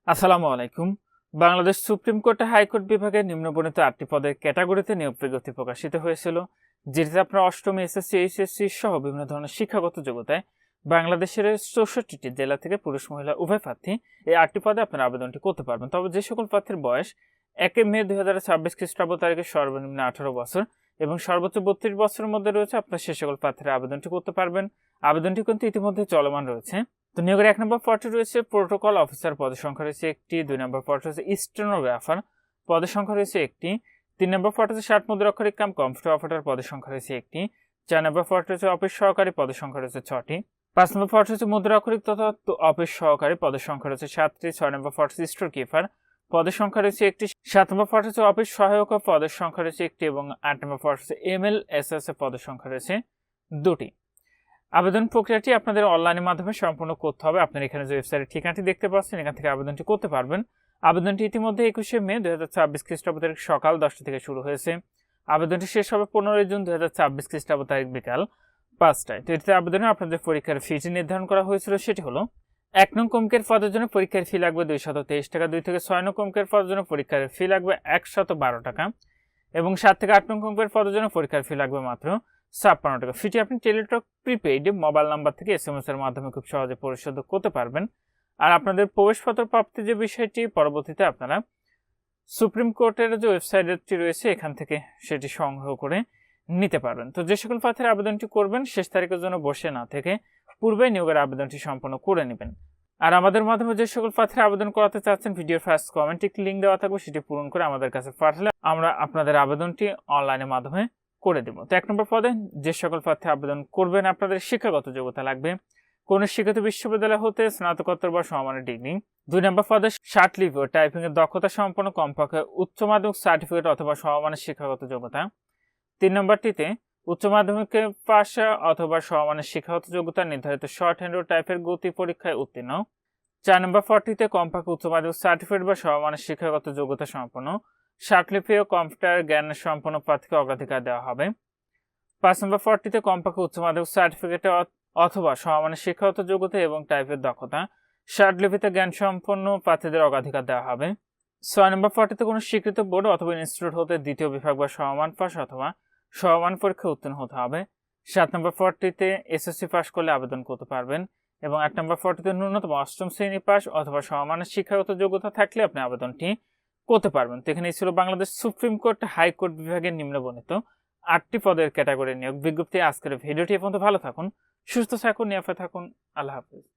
আসসালামু আলাইকুম। বাংলাদেশ সুপ্রিম কোর্টে হাইকোর্ট বিভাগের নিম্নবর্ণিত ৮টি পদের ক্যাটাগরিতে নিয়োগ বিজ্ঞপ্তি প্রকাশিত হয়েছিল, যেটিতে আপনার অষ্টম এসএসসি, এইচএসসি সহ বিভিন্ন ধরনের শিক্ষাগত যোগ্যতায় বাংলাদেশের ৬৪টি জেলা থেকে পুরুষ মহিলা উভয় প্রার্থী এই ৮টি পদে আপনার আবেদনটি করতে পারবেন। তবে যে সকল প্রার্থীর বয়স ১ মে ২০২৬ খ্রিস্টাব্দ তারিখে সর্বনিম্ন ১৮ বছর এবং সর্বোচ্চ ৩২ বছরের মধ্যে রয়েছে, আপনার সে সকল প্রার্থীরা আবেদনটি করতে পারবেন। আবেদনটি কিন্তু ইতিমধ্যে চলমান রয়েছে। তো নিয়োগের ১ নম্বর পদটি রয়েছে প্রোটোকল অফিসার, পদের সংখ্যা রয়েছে একটি। ২ নম্বর পদটি রয়েছে স্টেনোগ্রাফার, পদের সংখ্যা রয়েছে একটি। ৩ নম্বর পদটি রয়েছে ৬০ মুদ্রাক্ষরিক কাম কম্পিউটার অপারেটর, পদের সংখ্যা রয়েছে একটি। ৪ নম্বর পদটি রয়েছে অফিস সহকারী, পদের সংখ্যা রয়েছে ৬টি। ৫ নম্বর পদটি রয়েছে মুদ্রাক্ষরিক তথা অফিস সহকারী, পদের সংখ্যা রয়েছে ৭টি। ৬ নম্বর পদটি রয়েছে স্টোর কিপার, পদের সংখ্যা রয়েছে একটি। ৭ নম্বর পদটি রয়েছে অফিস সহায়ক, পদের সংখ্যা রয়েছে একটি। এবং ৮ নম্বর পদটি রয়েছে MLSS, পদের সংখ্যা রয়েছে ২টি। আবেদন প্রক্রিয়াটি আপনাদের অনলাইনের মাধ্যমে সম্পূর্ণ করতে হবে। আপনার এখানে যে ওয়েবসাইটের ঠিকানাটি দেখতে পাচ্ছেন, এখান থেকে আবেদনটি করতে পারবেন। আবেদনটি ইতিমধ্যে ২১শে মে ২০২৬ খ্রিস্টাব্দ তারিখ সকাল ১০টা থেকে শুরু হয়েছে। আবেদনটি শেষ হবে ১৫ জুন ২০২৬ খ্রিস্টাব্দ তারিখ বিকাল ৫টায়। তো এটিতে আবেদনে আপনাদের পরীক্ষার ফিটি নির্ধারণ করা হয়েছিল, সেটি হলো ১ নং কমকের পদের জন্য পরীক্ষার ফি লাগবে ২২৩ টাকা। ২ থেকে ৬ নং কমকের পদের জন্য পরীক্ষার ফি লাগবে ১১২ টাকা এবং ৭ থেকে ৮ নং কমকের পদের জন্য পরীক্ষার ফি লাগবে মাত্র ৫৬ টাকা। ফিটি আপনি টেলিটক প্রিপেইড মোবাইল নাম্বার থেকে SMS এর মাধ্যমে খুব সহজে পরিশোধ করতে পারবেন। আর আপনাদের প্রবেশপত্র প্রাপ্তির যে বিষয়টি, পরবর্তীতে আপনারা সুপ্রিম কোর্টের যে ওয়েবসাইটটি রয়েছে এখান থেকে সেটি সংগ্রহ করে নিতে পারবেন। তো যে সকল প্রার্থীরা আবেদনটি করবেন, শেষ তারিখের জন্য বসে না থেকে পূর্বে নিয়োগের আবেদনটি সম্পন্ন করে নেবেন। আর আমাদের মাধ্যমে যে সকল প্রার্থীরা আবেদন করাতে চাচ্ছেন, ভিডিওর ফার্স্ট কমেন্টে লিঙ্ক দেওয়া থাকবে, সেটি পূরণ করে আমাদের কাছে পাঠালে আমরা আপনাদের আবেদনটি অনলাইনের মাধ্যমে করে দেব। তো ১ নম্বর পদে যে সকল প্রার্থী আবেদন করবেন, আপনাদের শিক্ষাগত যোগ্যতা লাগবে কোন শিক্ষিত বিশ্ববিদ্যালয় হতে স্নাতকোত্তর বা সমমানের ডিগ্রি। ২ নম্বর পদে শার্টলিপ ও টাইপিং এর দক্ষতা সম্পন্ন কমপক্ষে উচ্চ মাধ্যমিক সার্টিফিকেট অথবা সমমানের শিক্ষাগত যোগ্যতা। ৩ নম্বরটিতে উচ্চ মাধ্যমিকে পাশ অথবা সমমানের শিক্ষাগত যোগ্যতা নির্ধারিত শর্ট হ্যান্ড ও টাইপের গতি পরীক্ষায় উত্তীর্ণ। ৪ নম্বর পদটিতে কমপক্ষে উচ্চ মাধ্যমিক সার্টিফিকেট বা সমমানের শিক্ষাগত যোগ্যতা সম্পন্ন শার্টলিপি ও কম্পিউটার জ্ঞান সম্পন্ন প্রার্থীকে অগ্রাধিকার দেওয়া হবে। ৫ নম্বর পদটিতে কমপক্ষে উচ্চ মাধ্যমিক সার্টিফিকেট অথবা সমমানের শিক্ষাগত যোগ্যতা এবং টাইপের দক্ষতা শার্টলিপিতে জ্ঞান সম্পন্ন প্রার্থীদের অগ্রাধিকার দেওয়া হবে। ৬ নম্বর পদটিতে কোনো স্বীকৃত বোর্ড অথবা ইনস্টিটিউট হতে দ্বিতীয় বিভাগ বা সমমান পাস অথবা সমমান পরীক্ষায় উত্তীর্ণ হতে হবে। ৭ নম্বর পদটিতে SSC পাস করলে আবেদন করতে পারবেন এবং ৮ নম্বর পদটিতে ন্যূনতম অষ্টম শ্রেণী পাস অথবা সমমানের শিক্ষাগত যোগ্যতা থাকলে আপনি আবেদনটি করতে পারবেন। তো এখানে ছিল বাংলাদেশ সুপ্রিম কোর্ট হাইকোর্ট বিভাগের নিম্নবর্ণিত ৮টি পদের ক্যাটাগরি নিয়োগ বিজ্ঞপ্তি। আজকের ভিডিওটি এ পর্যন্ত। ভালো থাকুন, সুস্থ থাকুন, নিরাপদে থাকুন। আল্লাহ হাফেজ।